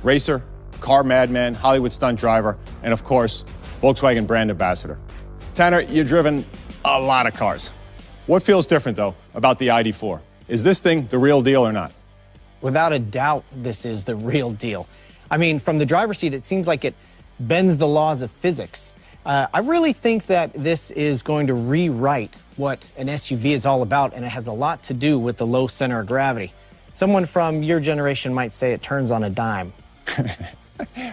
racer, car madman, Hollywood stunt driver, and of course, Volkswagen brand ambassador. Tanner, you've driven a lot of cars. What feels different, though, about the ID4? Is this thing the real deal or not? Without a doubt, this is the real deal. I mean, from the driver's seat, it seems like it bends the laws of physics. I really think that this is going to rewrite what an SUV is all about, and it has a lot to do with the low center of gravity. Someone from your generation might say it turns on a dime.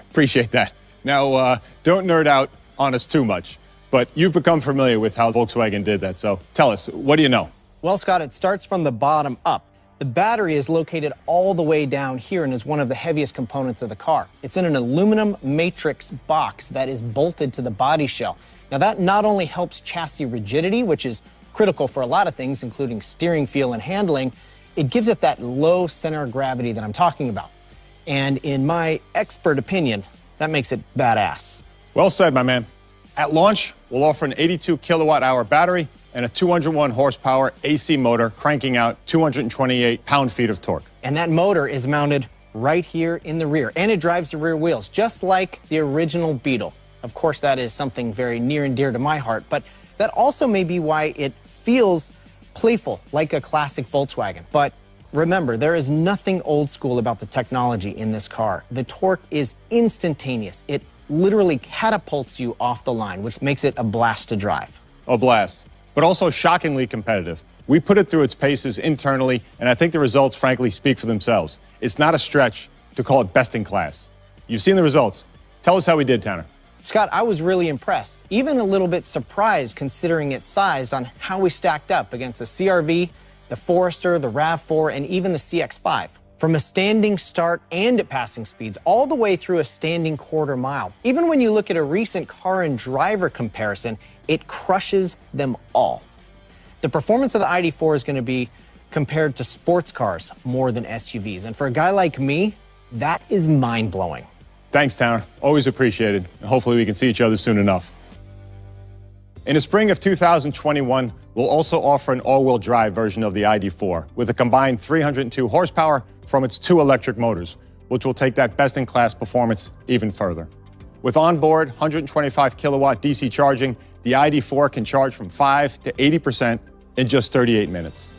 Appreciate that. Now, don't nerd out on us too much, but you've become familiar with how Volkswagen did that, so tell us, what do you know? Well, Scott, it starts from the bottom up. The battery is located all the way down here and is one of the heaviest components of the car. It's in an aluminum matrix box that is bolted to the body shell. Now, that not only helps chassis rigidity, which is critical for a lot of things, including steering feel and handling, it gives it that low center of gravity that I'm talking about. And in my expert opinion, that makes it badass. Well said, my man. At launch, we'll offer an 82 kilowatt-hour battery and a 201 horsepower AC motor cranking out 228 pound-feet of torque. And that motor is mounted right here in the rear, and it drives the rear wheels, just like the original Beetle. Of course, that is something very near and dear to my heart, but that also may be why it feels playful, like a classic Volkswagen. But remember, there is nothing old school about the technology in this car. The torque is instantaneous. It literally catapults you off the line, which makes it a blast to drive. A blast, but also shockingly competitive. We put it through its paces internally, and I think the results, frankly, speak for themselves. It's not a stretch to call it best in class. You've seen the results. Tell us how we did, Tanner. Scott, I was really impressed, even a little bit surprised considering its size on how we stacked up against the CR-V, the Forester, the RAV4, and even the CX-5. From a standing start and at passing speeds, all the way through a standing quarter mile. Even when you look at a recent car and driver comparison, it crushes them all. The performance of the ID4 is going to be compared to sports cars more than SUVs. And for a guy like me, that is mind-blowing. Thanks, Tanner. Always appreciated. And hopefully we can see each other soon enough. In the spring of 2021, we'll also offer an all-wheel drive version of the ID4 with a combined 302 horsepower from its 2 electric motors, which will take that best-in-class performance even further. With onboard 125 kilowatt DC charging, the ID4 can charge from 5 to 80% in just 38 minutes.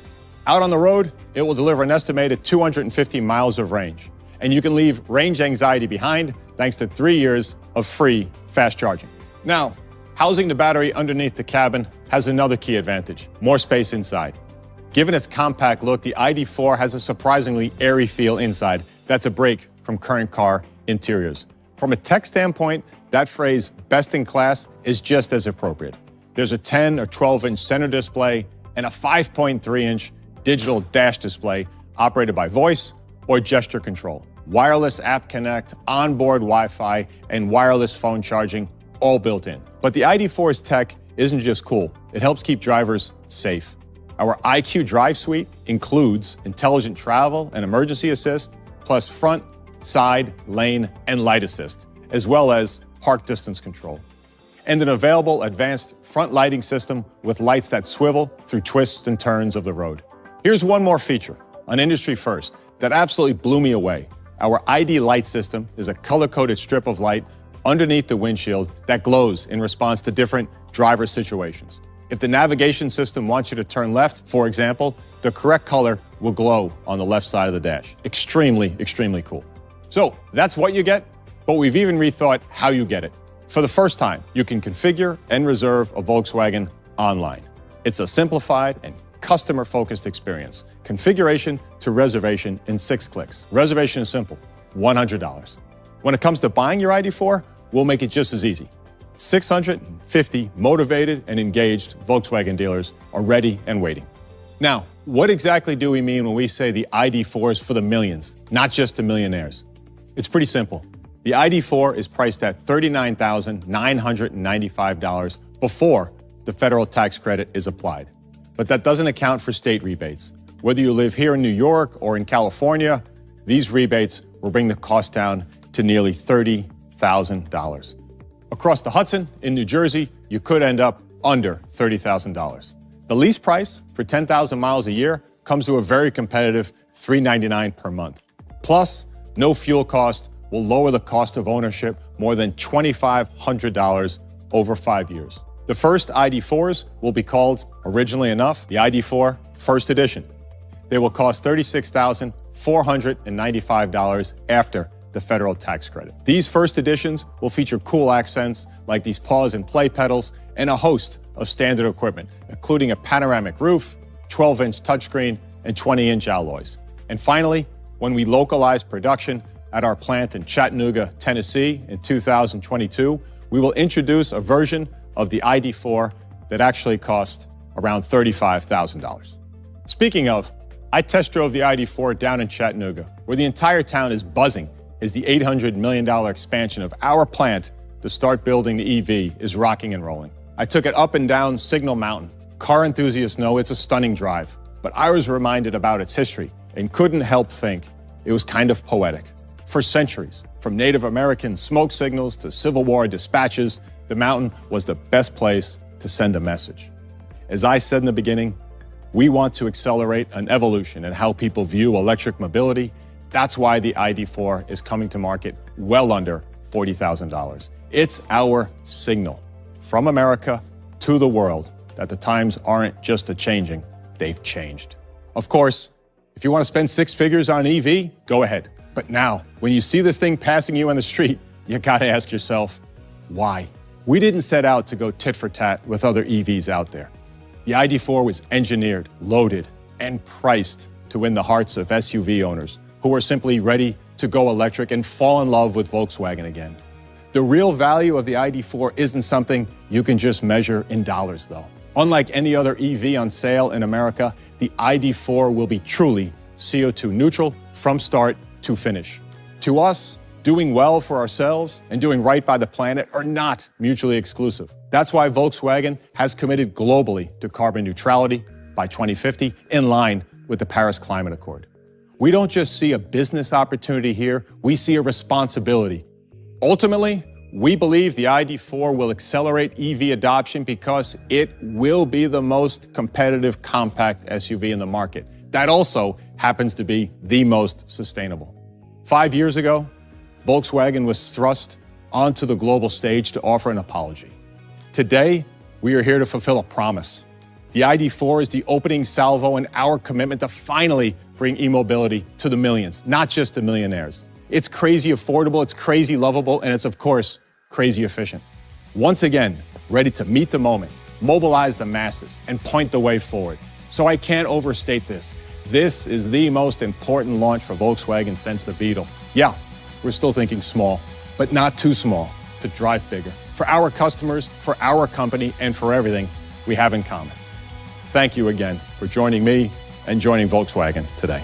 Out on the road, it will deliver an estimated 250 miles of range, and you can leave range anxiety behind thanks to 3 years of free fast charging. Now, housing the battery underneath the cabin has another key advantage: more space inside. Given its compact look, the ID4 has a surprisingly airy feel inside. That's a break from current car interiors. From a tech standpoint, that phrase, best in class, is just as appropriate. There's a 10 or 12-inch center display and a 5.3-inch digital dash display operated by voice or gesture control. Wireless app connect, onboard Wi-Fi, and wireless phone charging, all built in. But the ID4's tech isn't just cool, it helps keep drivers safe. Our IQ Drive suite includes intelligent travel and emergency assist, plus front, side, lane, and light assist, as well as park distance control. And an available advanced front lighting system with lights that swivel through twists and turns of the road. Here's one more feature, an industry first, that absolutely blew me away. Our ID light system is a color-coded strip of light underneath the windshield that glows in response to different driver situations. If the navigation system wants you to turn left, for example, the correct color will glow on the left side of the dash. Extremely, extremely cool. So that's what you get, but we've even rethought how you get it. For the first time, you can configure and reserve a Volkswagen online. It's a simplified and customer-focused experience. Configuration to reservation in 6 clicks. Reservation is simple, $100. When it comes to buying your ID4, we'll make it just as easy. 650 motivated and engaged Volkswagen dealers are ready and waiting. Now, what exactly do we mean when we say the ID4 is for the millions, not just the millionaires? It's pretty simple. The ID4 is priced at $39,995 before the federal tax credit is applied. But that doesn't account for state rebates. Whether you live here in New York or in California, these rebates will bring the cost down to nearly $30,000. Across the Hudson, in New Jersey, you could end up under $30,000. The lease price for 10,000 miles a year comes to a very competitive $399 per month. Plus, no fuel cost will lower the cost of ownership more than $2,500 over 5 years. The first ID4s will be called, originally enough, the ID4 First Edition. They will cost $36,495 after the federal tax credit. These first editions will feature cool accents like these pause and play pedals and a host of standard equipment, including a panoramic roof, 12-inch touchscreen, and 20-inch alloys. And finally, when we localize production at our plant in Chattanooga, Tennessee in 2022, we will introduce a version of the ID4 that actually cost around $35,000. Speaking of, I test drove the ID4 down in Chattanooga, where the entire town is buzzing as the $800 million expansion of our plant to start building the EV is rocking and rolling. I took it up and down Signal Mountain. Car enthusiasts know it's a stunning drive, but I was reminded about its history and couldn't help think it was kind of poetic. For centuries, from Native American smoke signals to Civil War dispatches, the mountain was the best place to send a message. As I said in the beginning, we want to accelerate an evolution in how people view electric mobility. That's why the ID4 is coming to market well under $40,000. It's our signal from America to the world that the times aren't just a-changing, they've changed. Of course, if you want to spend six figures on an EV, go ahead. But now, when you see this thing passing you on the street, you gotta ask yourself, why? We didn't set out to go tit for tat with other EVs out there. The ID4 was engineered, loaded, and priced to win the hearts of SUV owners who are simply ready to go electric and fall in love with Volkswagen again. The real value of the ID4 isn't something you can just measure in dollars, though. Unlike any other EV on sale in America, the ID4 will be truly CO2 neutral from start to finish. To us, doing well for ourselves and doing right by the planet are not mutually exclusive. That's why Volkswagen has committed globally to carbon neutrality by 2050, in line with the Paris Climate Accord. We don't just see a business opportunity here, we see a responsibility. Ultimately, we believe the ID4 will accelerate EV adoption because it will be the most competitive compact SUV in the market. That also happens to be the most sustainable. 5 years ago, Volkswagen was thrust onto the global stage to offer an apology. Today, we are here to fulfill a promise. The ID4 is the opening salvo in our commitment to finally bring e-mobility to the millions, not just the millionaires. It's crazy affordable, it's crazy lovable, and it's, of course, crazy efficient. Once again, ready to meet the moment, mobilize the masses, and point the way forward. So I can't overstate this. This is the most important launch for Volkswagen since the Beetle. Yeah, we're still thinking small, but not too small to drive bigger. For our customers, for our company, and for everything we have in common. Thank you again for joining me and joining Volkswagen today.